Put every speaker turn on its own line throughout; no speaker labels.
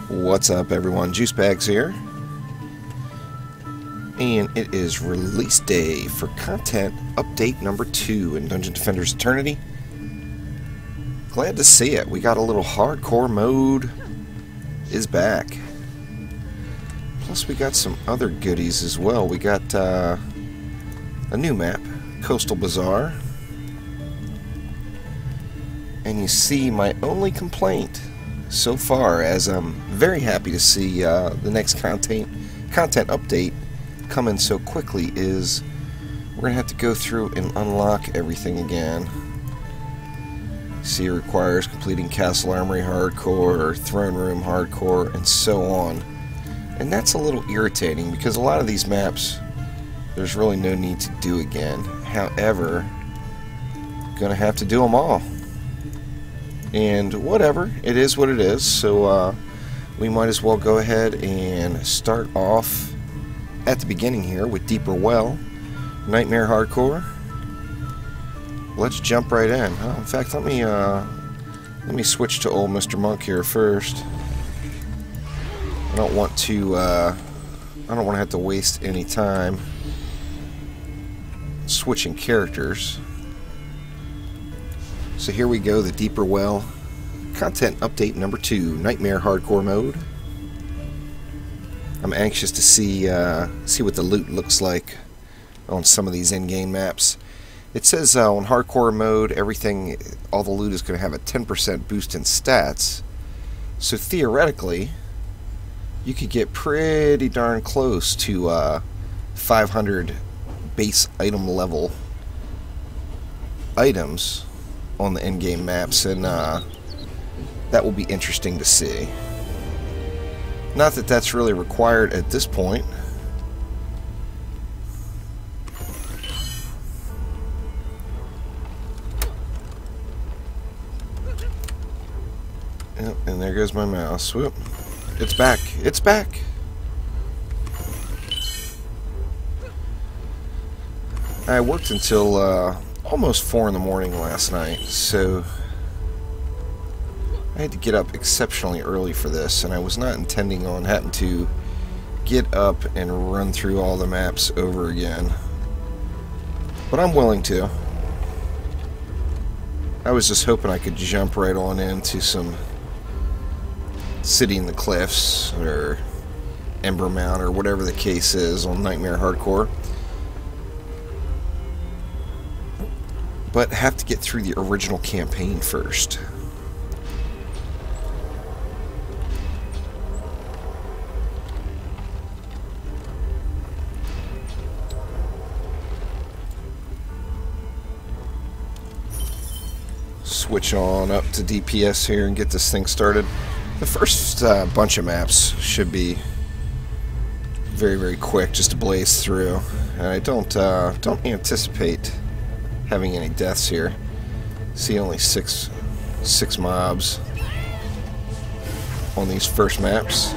What's up, everyone? Juicebags here, and it is release day for content update number 2 in Dungeon Defenders Eternity. Glad to see it. We got a little hardcore mode is back. Plus we got some other goodies as well. We got a new map, Coastal Bazaar. And you see, my only complaint so far, as I'm very happy to see the next content update come in so quickly, is we're going to have to go through and unlock everything again. See, it requires completing Castle Armory Hardcore, or Throne Room Hardcore, and so on. And that's a little irritating, because a lot of these maps, there's really no need to do again. However, going to have to do them all. And whatever, it is what it is, so we might as well go ahead and start off at the beginning here with Deeper Well, Nightmare Hardcore. Let's jump right in. In fact, let me switch to old Mr. Monk here first. I don't want to have to waste any time switching characters. So here we go, the Deeper Well content update number 2, Nightmare Hardcore mode. I'm anxious to see what the loot looks like on some of these in-game maps. It says on Hardcore mode, all the loot is going to have a 10% boost in stats. So theoretically, you could get pretty darn close to 500 base item level items on the in-game maps, and that will be interesting to see. Not that that's really required at this point. Yep, and there goes my mouse. Whoop. It's back. It's back. I worked until almost 4 in the morning last night, so I had to get up exceptionally early for this, and I was not intending on having to get up and run through all the maps over again. But I'm willing to. I was just hoping I could jump right on into some City in the Cliffs, or Ember Mount, or whatever the case is on Nightmare Hardcore. But have to get through the original campaign first. Switch on up to DPS here and get this thing started. The first bunch of maps should be very, very quick, just to blaze through. And I don't anticipate having any deaths here. See, only six mobs on these first maps.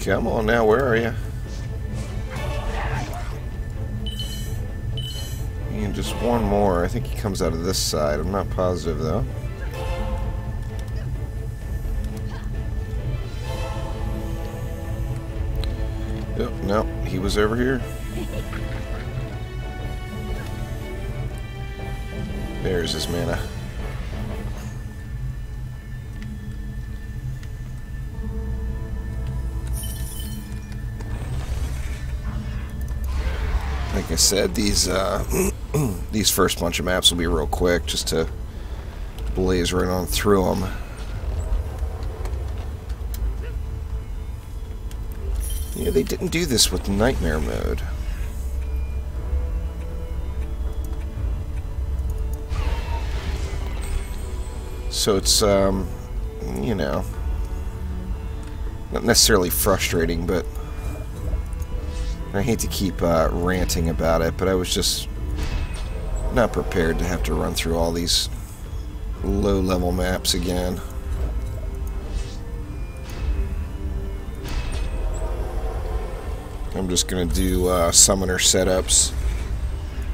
Come on now, where are you? And just one more. I think he comes out of this side. I'm not positive though. Yep, no, he was over here. There's his mana. Like I said, these these first bunch of maps will be real quick, just to blaze right on through them. Yeah, they didn't do this with Nightmare mode. So it's, you know, not necessarily frustrating, but I hate to keep ranting about it, but I was just not prepared to have to run through all these low-level maps again. I'm just going to do summoner setups.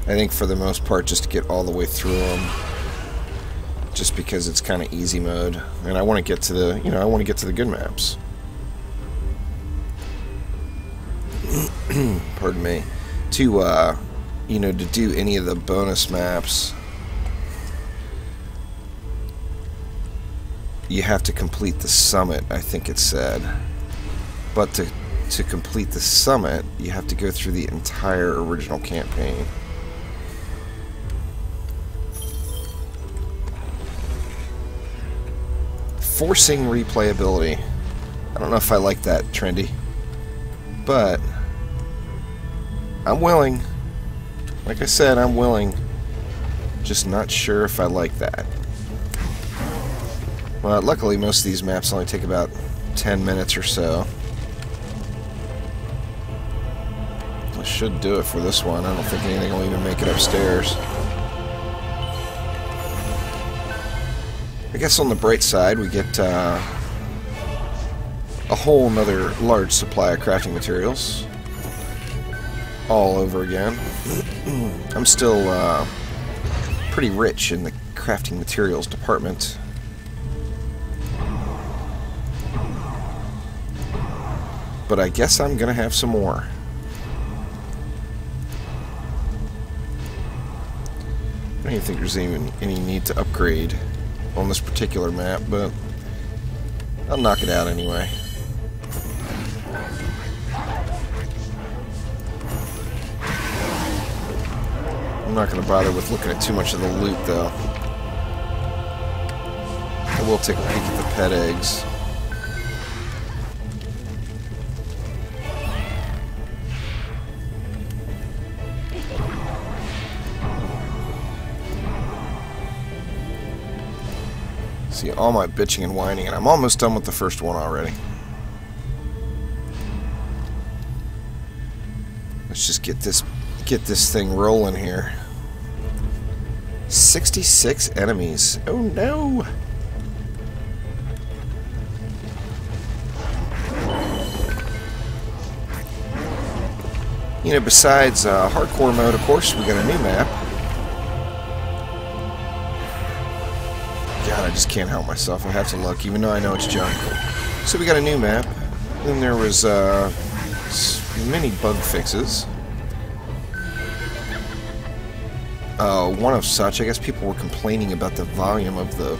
I think for the most part just to get all the way through them. Just because it's kind of easy mode. And I want to get to the, I want to get to the good maps. Pardon me. To, to do any of the bonus maps, you have to complete the summit, I think it said. But to complete the summit, you have to go through the entire original campaign. Forcing replayability. I don't know if I like that, Trendy. But I'm willing. Like I said, I'm willing. Just not sure if I like that. Well, luckily most of these maps only take about 10 minutes or so. I should do it for this one. I don't think anything will even make it upstairs. I guess on the bright side, we get a whole nother large supply of crafting materials. All over again. I'm still pretty rich in the crafting materials department. But I guess I'm gonna have some more. I don't even think there's even any need to upgrade on this particular map, but I'll knock it out anyway. I'm not going to bother with looking at too much of the loot, though. I will take a peek at the pet eggs. See all my bitching and whining, and I'm almost done with the first one already. Let's just get this thing rolling here. 66 enemies. Oh no! Besides hardcore mode, of course, we got a new map. God, I just can't help myself. I have to look, even though I know it's junk. So we got a new map. Then there was many bug fixes. One of such, I guess people were complaining about the volume of the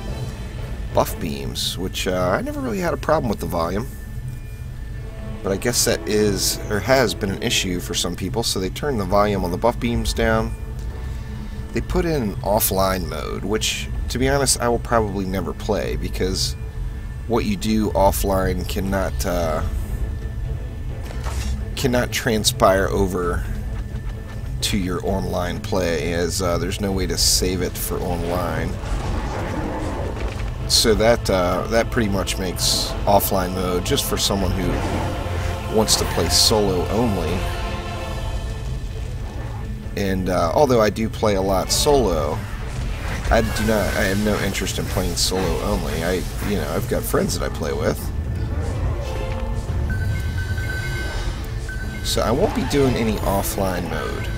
buff beams, which I never really had a problem with the volume. But I guess that is, or has been an issue for some people, so they turned the volume on the buff beams down. They put in offline mode, which, to be honest, I will probably never play, because what you do offline cannot transpire over to your online play, as there's no way to save it for online. So that pretty much makes offline mode just for someone who wants to play solo only. And although I do play a lot solo, I have no interest in playing solo only. I've got friends that I play with. So I won't be doing any offline mode.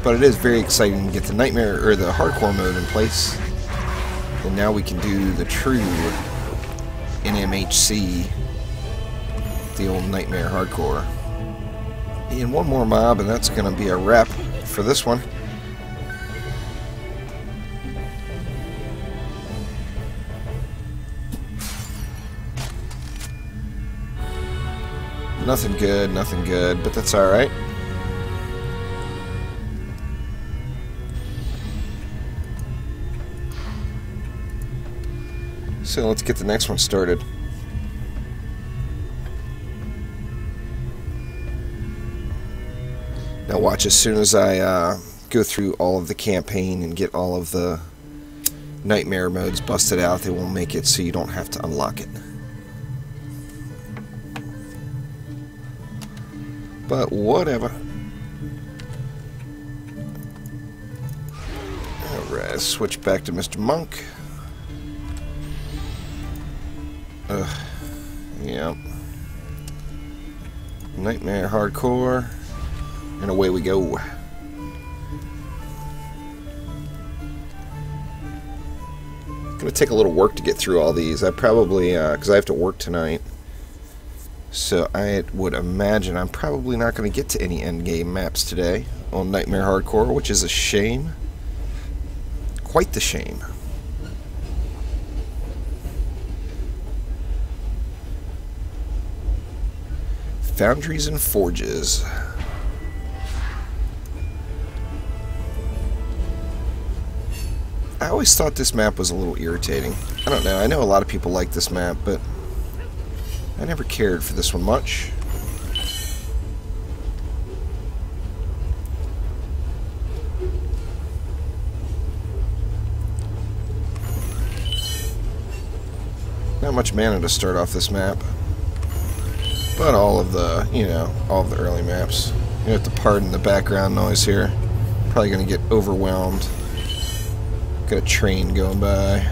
But it is very exciting to get the Nightmare, or the hardcore mode in place. And now we can do the true NMHC, the old Nightmare hardcore. And one more mob, and that's going to be a wrap for this one. Nothing good, but that's alright. So let's get the next one started. Now watch, as soon as I go through all of the campaign and get all of the Nightmare modes busted out, they will make it so you don't have to unlock it. But whatever. Alright, switch back to Mr. Monk. Yep. Nightmare Hardcore. And away we go. Gonna take a little work to get through all these. I probably, because I have to work tonight. So I would imagine I'm probably not going to get to any endgame maps today on Nightmare Hardcore, which is a shame. Quite the shame. Foundries and Forges. I always thought this map was a little irritating. I don't know. I know a lot of people like this map, but I never cared for this one much. Not much mana to start off this map. But all of the, all of the early maps. You have to pardon the background noise here. Probably going to get overwhelmed. Got a train going by.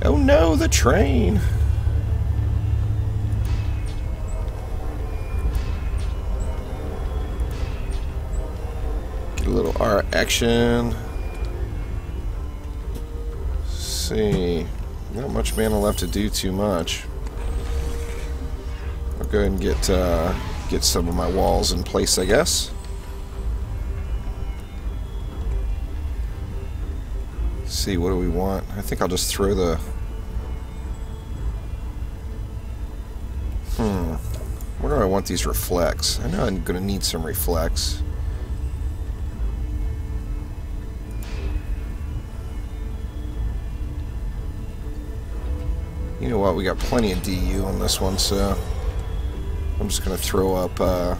Oh no, the train! Get a little R action. Let's see. Not much mana left to do too much. I'll go ahead and get some of my walls in place, I guess. Let's see, what do we want? I think I'll just throw the... Where do I want these reflects? I know I'm going to need some reflects. You know what? We got plenty of DU on this one, so I'm just going to throw up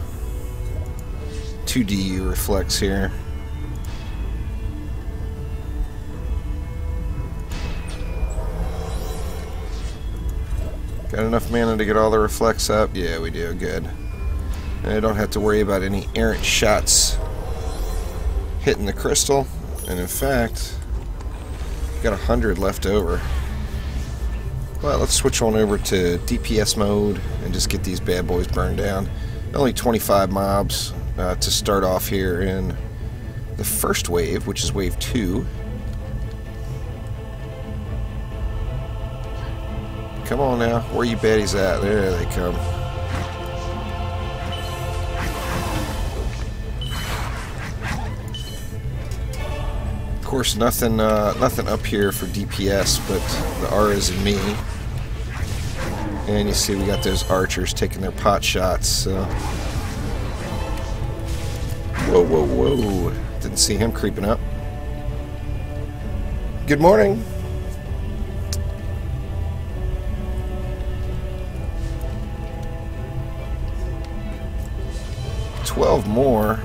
2 DU reflects here. Got enough mana to get all the reflects up? Yeah, we do. Good. And I don't have to worry about any errant shots hitting the crystal. And in fact, got 100 left over. Well, let's switch on over to DPS mode and just get these bad boys burned down. Only 25 mobs to start off here in the first wave, which is wave 2. Come on now, where are you baddies at? There they come. Of course, nothing up here for DPS, but the Auras and me. And you see we got those archers taking their pot shots. So. Whoa, whoa, whoa. Didn't see him creeping up. Good morning. $12 more.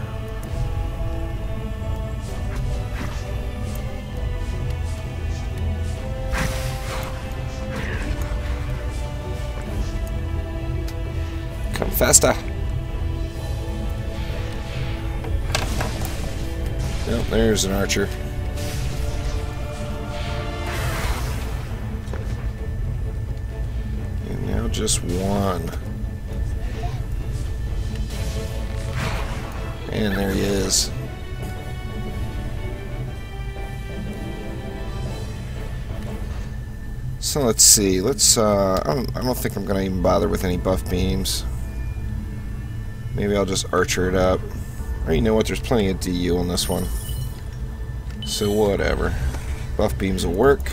Come faster. Yep, there's an archer. And now just one. And there he is. So let's see. I don't think I'm gonna even bother with any buff beams. Maybe I'll just archer it up. Or you know what? There's plenty of DU on this one. So whatever. Buff beams will work.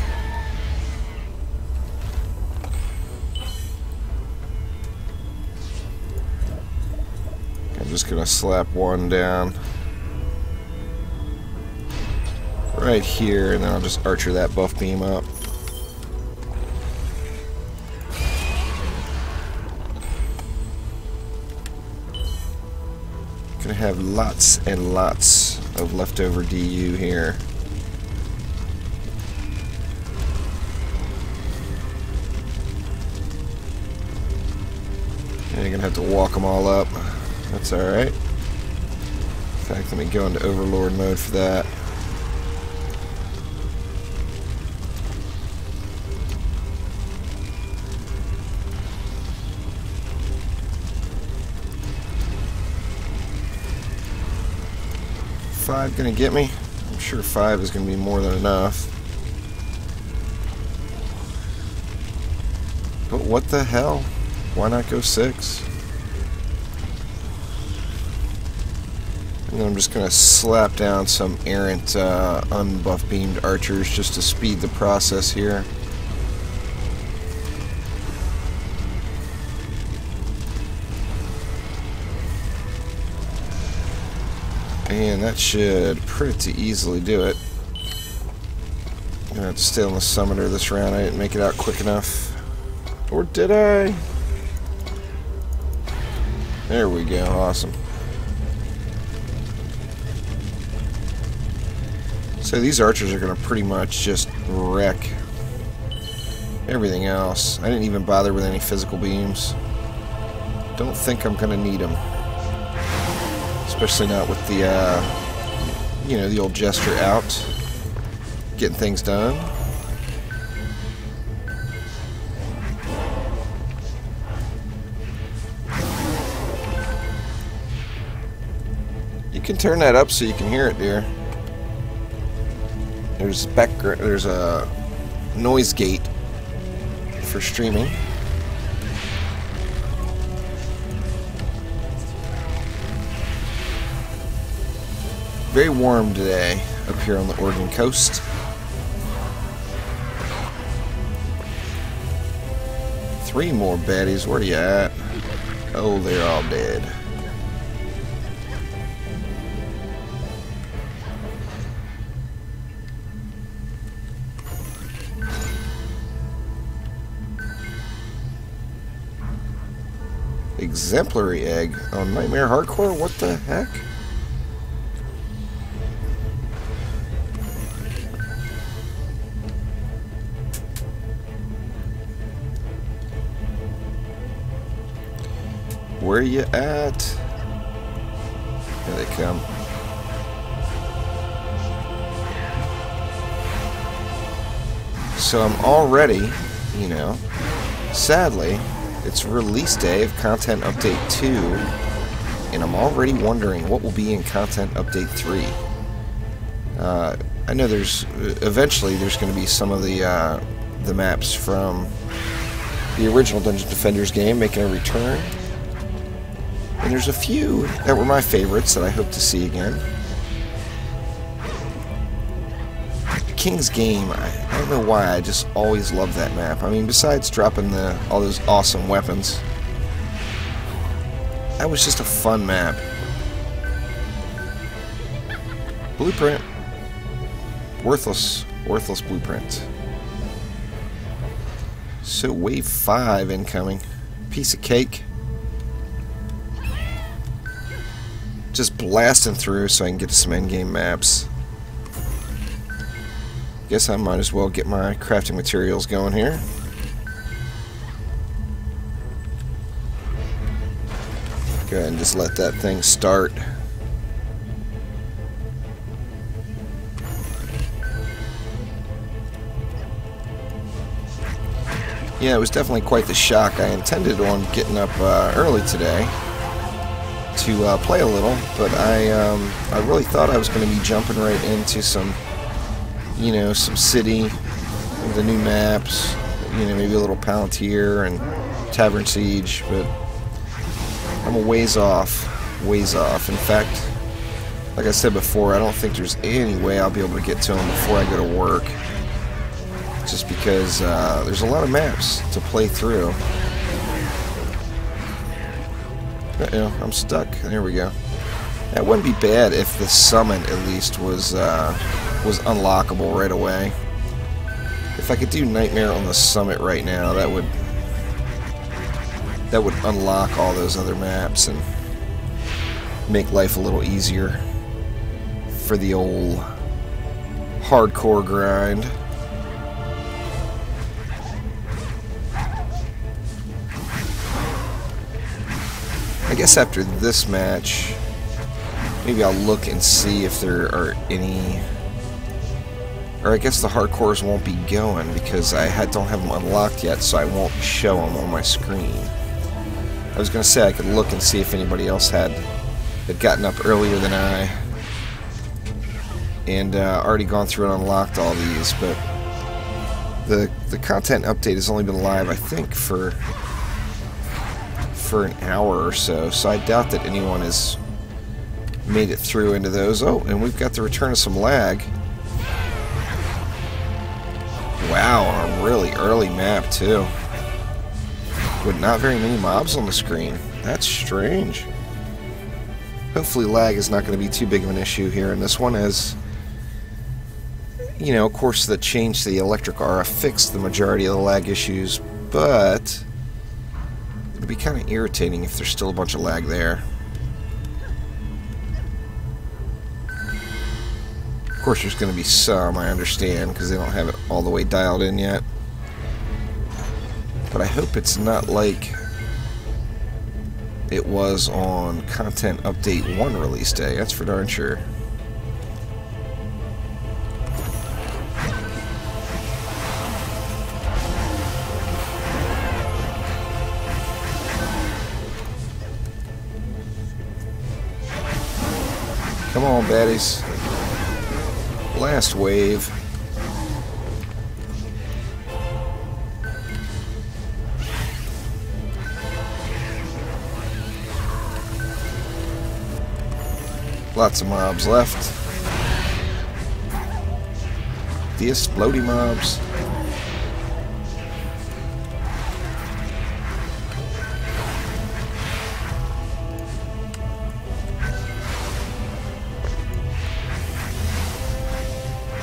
I'm just gonna slap one down right here, and then I'll just archer that buff beam up. Gonna have lots and lots of leftover DU here. And you're gonna have to walk them all up. That's alright. In fact, let me go into Overlord mode for that. 5 gonna get me? I'm sure 5 is gonna be more than enough. But what the hell? Why not go 6? And then I'm just gonna slap down some errant unbuff beamed archers just to speed the process here. And that should pretty easily do it. I'm gonna have to stay on the summiter this round. I didn't make it out quick enough. Or did I? There we go. Awesome. So these archers are gonna pretty much just wreck everything else. I didn't even bother with any physical beams. Don't think I'm gonna need them. Especially not with the, you know, the old Jester out, getting things done. You can turn that up so you can hear it, dear. There's a noise gate for streaming. Very warm today up here on the Oregon coast. Three more baddies. Where are you at? Oh, they're all dead. Exemplary egg on Nightmare Hardcore? What the heck? Where you at? Here they come. So I'm already, you know, sadly, it's release day of Content Update 2, and I'm already wondering what will be in Content Update 3. I know eventually there's going to be some of the maps from the original Dungeon Defenders game making a return. And there's a few that were my favorites that I hope to see again. King's Game, I don't know why, I just always loved that map. I mean, besides dropping all those awesome weapons, that was just a fun map. Blueprint. Worthless blueprint. So wave 5 incoming. Piece of cake. Just blasting through so I can get to some endgame maps. Guess I might as well get my crafting materials going here. Go ahead and just let that thing start. Yeah, it was definitely quite the shock. I intended on getting up early today to play a little, but I really thought I was going to be jumping right into some, you know, some city, the new maps, you know, maybe a little Palantir and Tavern Siege, but I'm a ways off. In fact, like I said before, I don't think there's any way I'll be able to get to them before I go to work, just because there's a lot of maps to play through. I'm stuck. There we go. That wouldn't be bad if the summon at least was unlockable right away. If I could do Nightmare on the summit right now, that would unlock all those other maps and make life a little easier for the old hardcore grind. I guess after this match, maybe I'll look and see if there are any... Or I guess the hardcores won't be going because I don't have them unlocked yet, so I won't show them on my screen. I was going to say I could look and see if anybody else had gotten up earlier than I. and already gone through and unlocked all these, but the content update has only been live, I think, for an hour or so, so I doubt that anyone has made it through into those. Oh, and we've got the return of some lag. Wow, a really early map too, with not very many mobs on the screen. That's strange. Hopefully lag is not going to be too big of an issue here in this one, as you know, of course, the change to the electric aura fixed the majority of the lag issues, but it'd be kind of irritating if there's still a bunch of lag there. Of course, there's going to be some, I understand, because they don't have it all the way dialed in yet. But I hope it's not like it was on Content Update 1 release day, that's for darn sure. Come on, baddies. Last wave. Lots of mobs left. The exploding mobs.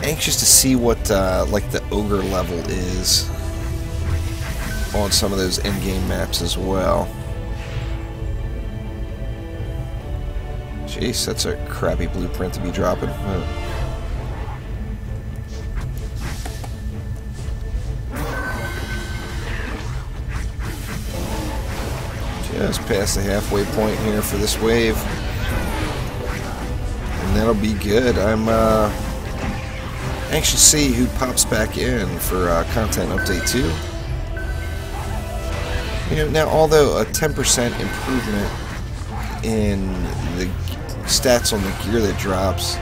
Anxious to see what like the ogre level is on some of those endgame maps as well. Jeez, that's a crappy blueprint to be dropping. Just past the halfway point here for this wave, and that'll be good. I'm anxious to see who pops back in for Content Update 2. You know, now although a 10% improvement in the stats on the gear that drops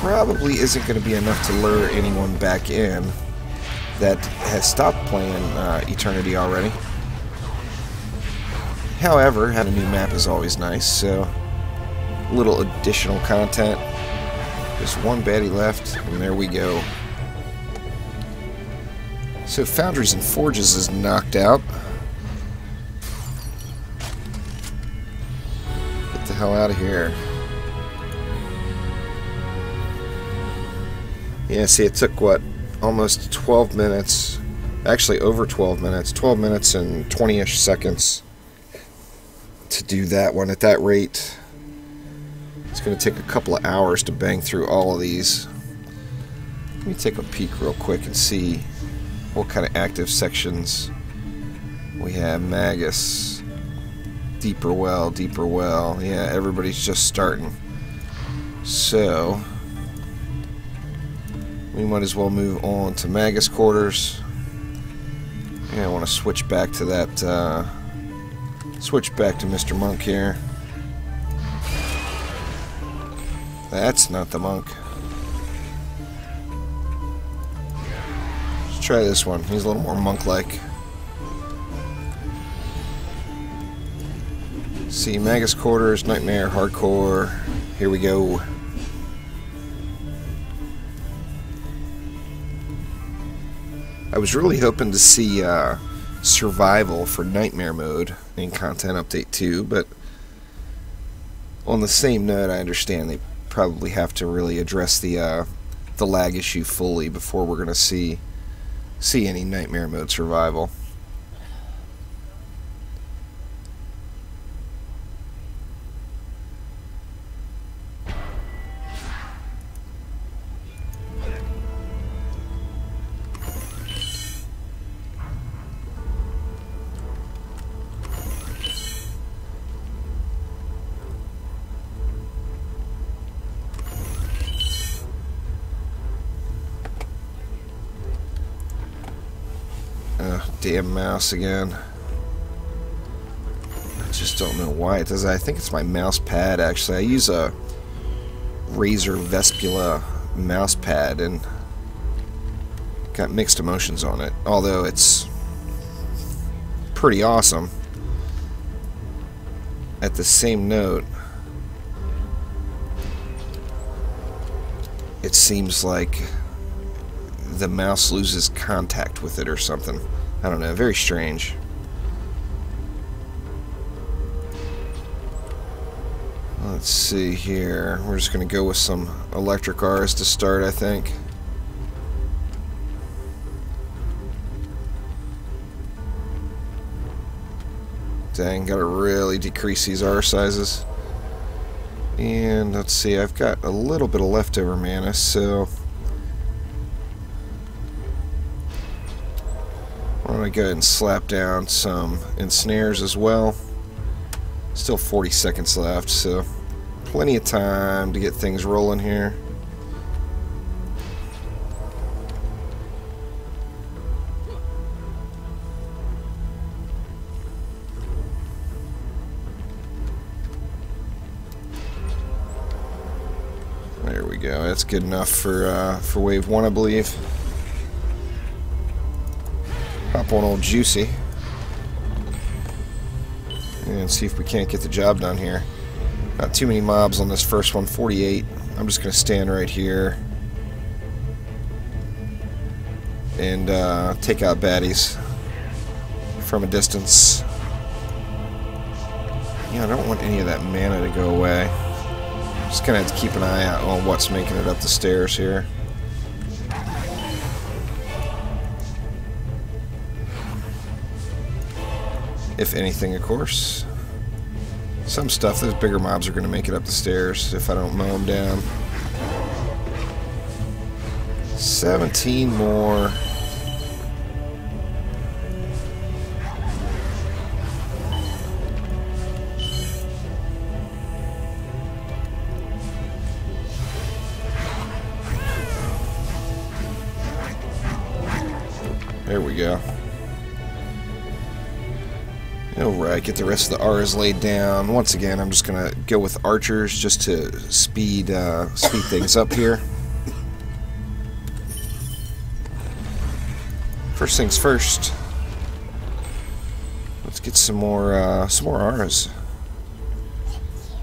probably isn't going to be enough to lure anyone back in that has stopped playing Eternity already. However, having a new map is always nice, so a little additional content. Just one baddie left, and there we go. So Foundries and Forges is knocked out. Get the hell out of here. Yeah, see, it took, what, almost 12 minutes, actually over 12 minutes, 12 minutes and 20-ish seconds to do that one at that rate. It's going to take a couple of hours to bang through all of these. Let me take a peek real quick and see what kind of active sections we have. Magus, Deeper Well, Deeper Well. Yeah, everybody's just starting. So we might as well move on to Magus Quarters. Yeah, I want to switch back to that, switch back to Mr. Monk here. That's not the monk. Let's try this one. He's a little more monk-like. See, Magus Quarters, Nightmare, Hardcore. Here we go. I was really hoping to see survival for Nightmare mode in Content Update 2, but on the same note, I understand they probably have to really address the lag issue fully before we're going to see any Nightmare mode survival. Damn mouse again. I just don't know why it does that. I think it's my mouse pad, actually. I use a Razer Vespula mouse pad and got mixed emotions on it, although it's pretty awesome. At the same note, it seems like the mouse loses contact with it or something. I don't know, very strange. Let's see here. We're just going to go with some electric R's to start, I think. Dang, gotta really decrease these R sizes. And let's see, I've got a little bit of leftover mana, so why don't I go ahead and slap down some ensnares as well. Still 40 seconds left, so plenty of time to get things rolling here. There we go. That's good enough for wave 1, I believe. Hop on old Juicy and see if we can't get the job done here. Not too many mobs on this first one, 48. I'm just going to stand right here and take out baddies from a distance. Yeah, I don't want any of that mana to go away. Just gonna have to keep an eye out on what's making it up the stairs here. If anything, of course. Some stuff, those bigger mobs are gonna make it up the stairs if I don't mow them down. 17 more. There we go. Alright, get the rest of the R's laid down. Once again, I'm just going to go with archers just to speed things up here. First things first. Let's get some more R's.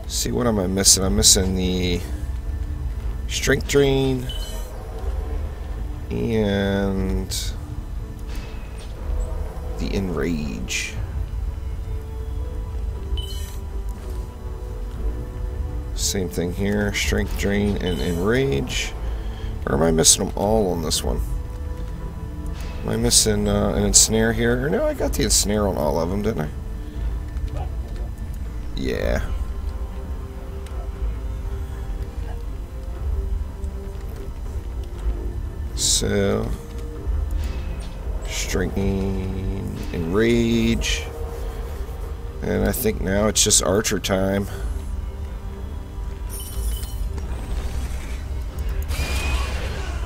See, what am I missing? I'm missing the Strength Drain and the Enrage. Same thing here, Strength Drain and Enrage. Or am I missing them all on this one? Am I missing an Ensnare here? Or no, I got the Ensnare on all of them, didn't I? Yeah. So, Strength, Enrage, and I think now it's just Archer time.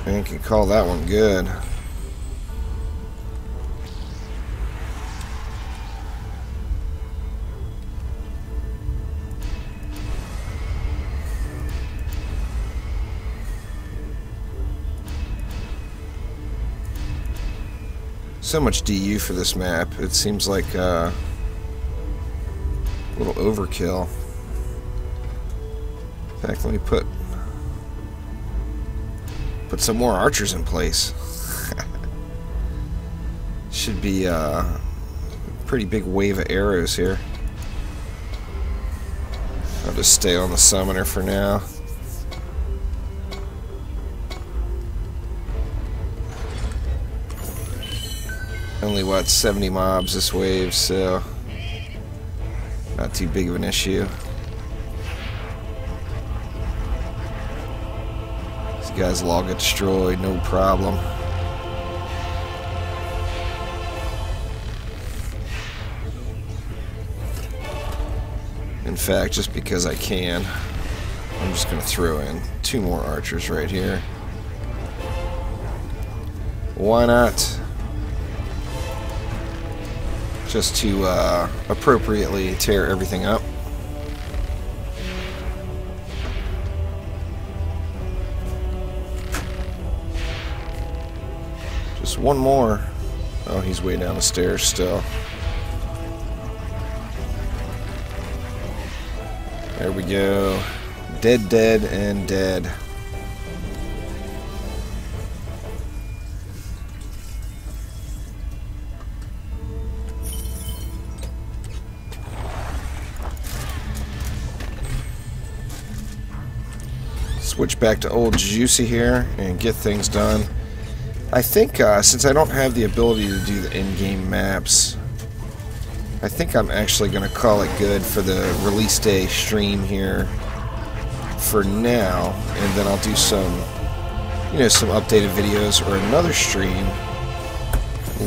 And you can call that one good. So much DU for this map. It seems like a little overkill. In fact, let me put some more archers in place. Should be a pretty big wave of arrows here. I'll just stay on the summoner for now. Only, what, 70 mobs this wave, so not too big of an issue. These guys will all get destroyed, no problem. In fact, just because I can, I'm just going to throw in 2 more archers right here. Why not? Just to appropriately tear everything up. Just one more. Oh, he's way down the stairs still. There we go. Dead, dead, and dead. Switch back to old Juicy here and get things done. I think since I don't have the ability to do the in-game maps, I think I'm actually going to call it good for the release day stream here for now, and then I'll do some, you know, some updated videos or another stream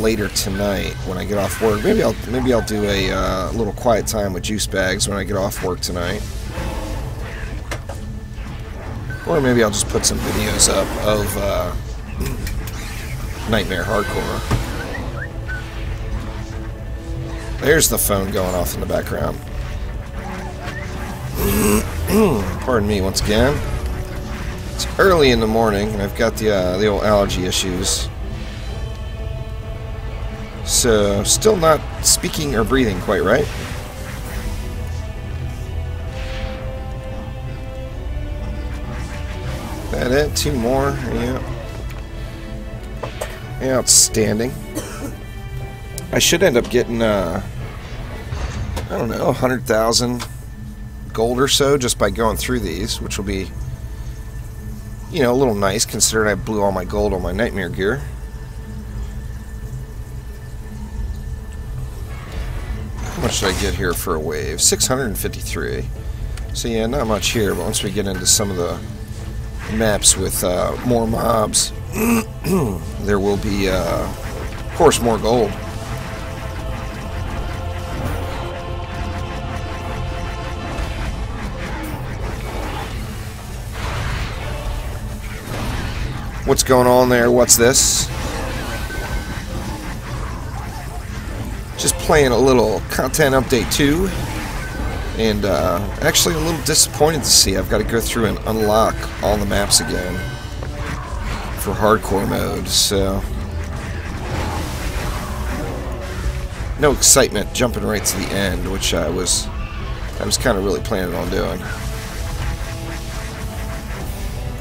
later tonight when I get off work. Maybe I'll do a little quiet time with Juice Bags when I get off work tonight. Or maybe I'll just put some videos up of Nightmare Hardcore. There's the phone going off in the background. Pardon me once again. It's early in the morning and I've got the old allergy issues. So, still not speaking or breathing quite right. That it? Two more? Yeah. Outstanding. I should end up getting, I don't know, 100,000 gold or so just by going through these, which will be, you know, a little nice considering I blew all my gold on my Nightmare gear. How much did I get here for a wave? 653. So yeah, not much here, but once we get into some of the maps with more mobs, there will be, of course, more gold. What's going on there? What's this? Just playing a little content update 2. And actually a little disappointed to see I've got to go through and unlock all the maps again for hardcore mode, so no excitement jumping right to the end, which I was kind of really planning on doing.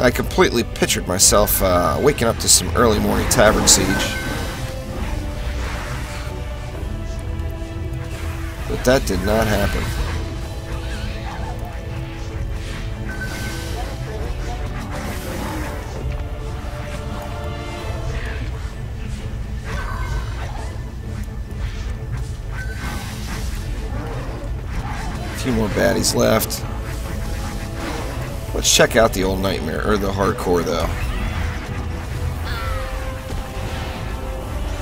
I completely pictured myself waking up to some early morning Tavern Siege, but that did not happen. Few more baddies left. Let's check out the old Nightmare, or the Hardcore, though.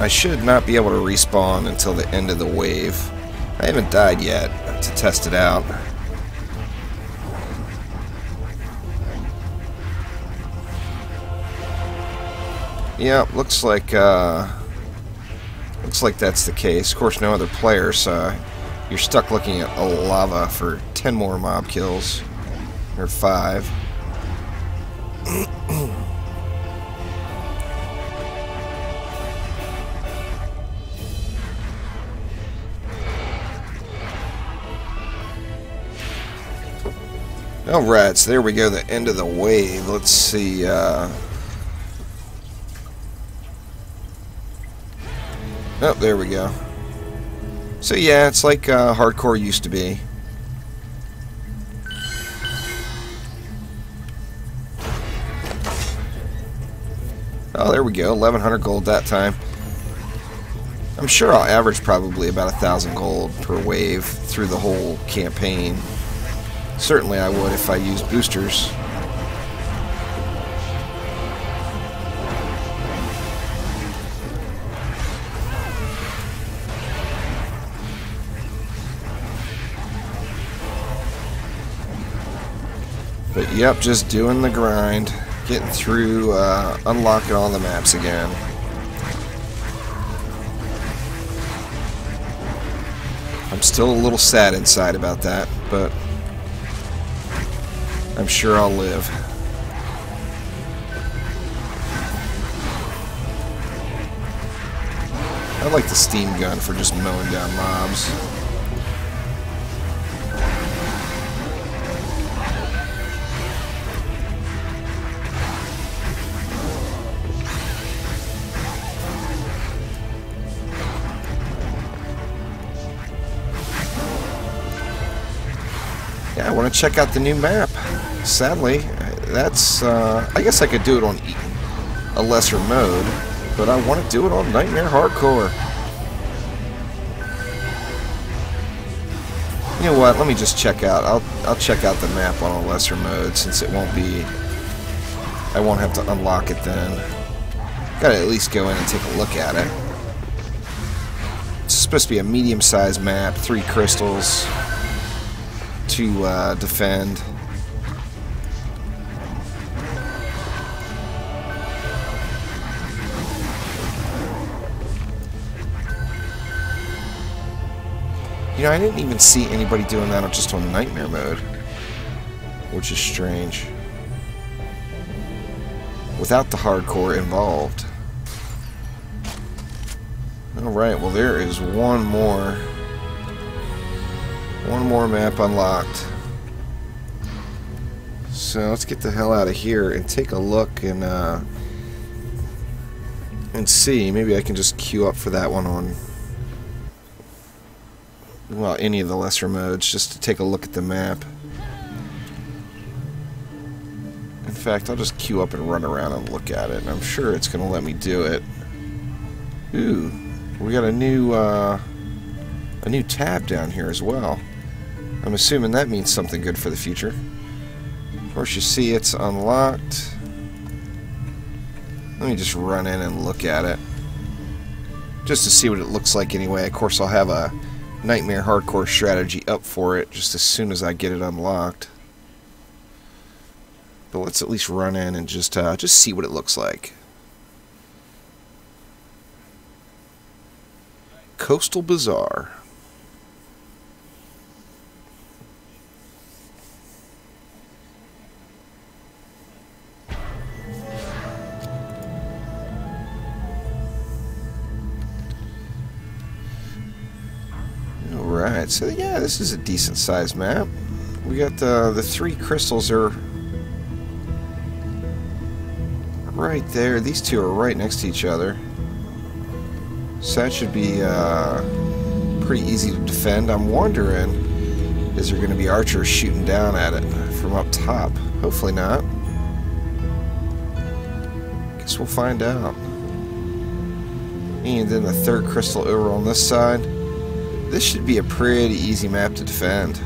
I should not be able to respawn until the end of the wave. I haven't died yet to test it out. Yeah, looks like that's the case. Of course, no other players. You're stuck looking at a lava for 10 more mob kills. Or 5. Alright, so there we go, the end of the wave. Let's see, oh, there we go. So yeah, it's like hardcore used to be. Oh, there we go, 1,100 gold that time. I'm sure I'll average probably about 1,000 gold per wave through the whole campaign. Certainly I would if I used boosters. But yep, just doing the grind. Getting through, unlocking all the maps again. I'm still a little sad inside about that, but I'm sure I'll live. I like the steam gun for just mowing down mobs. Yeah, I want to check out the new map. Sadly, that's, I guess I could do it on a lesser mode, but I want to do it on Nightmare Hardcore. You know what, let me just check out, I'll check out the map on a lesser mode, since it won't be, I won't have to unlock it then. Gotta at least go in and take a look at it. It's supposed to be a medium-sized map, 3 crystals to defend. You know, I didn't even see anybody doing that just on Nightmare mode, which is strange. Without the hardcore involved. Alright, well there is one more map unlocked. So let's get the hell out of here and take a look and see. Maybe I can just queue up for that one on, well, any of the lesser modes, just to take a look at the map. In fact, I'll just queue up and run around and look at it, and I'm sure it's going to let me do it. Ooh, we got a new tab down here as well. I'm assuming that means something good for the future. Of course, you see it's unlocked. Let me just run in and look at it, just to see what it looks like anyway. Of course, I'll have a Nightmare Hardcore strategy up for it just as soon as I get it unlocked. But let's at least run in and just see what it looks like. Coastal Bazaar. Alright, so yeah, this is a decent sized map. We got the 3 crystals are right there. These 2 are right next to each other. So that should be pretty easy to defend. I'm wondering, is there going to be archers shooting down at it from up top? Hopefully not. Guess we'll find out. And then the 3rd crystal over on this side. This should be a pretty easy map to defend.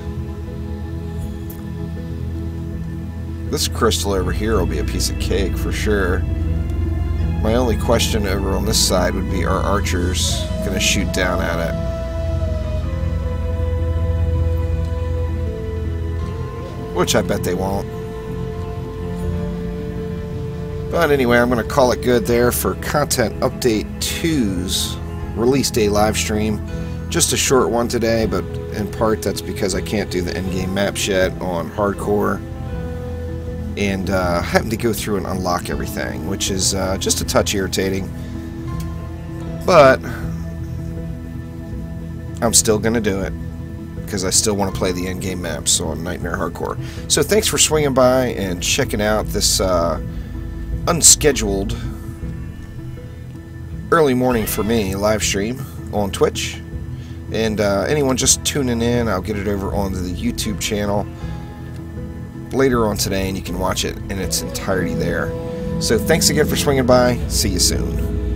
This crystal over here will be a piece of cake for sure. My only question over on this side would be, are archers going to shoot down at it? Which I bet they won't. But anyway, I'm going to call it good there for Content Update 2's release day live stream. Just a short one today, but in part that's because I can't do the endgame map yet on hardcore. And having to go through and unlock everything, which is just a touch irritating. But I'm still going to do it, because I still want to play the endgame maps on Nightmare Hardcore. So thanks for swinging by and checking out this unscheduled early morning for me live stream on Twitch. And anyone just tuning in, I'll get it over onto the YouTube channel later on today, and you can watch it in its entirety there. So thanks again for swinging by. See you soon.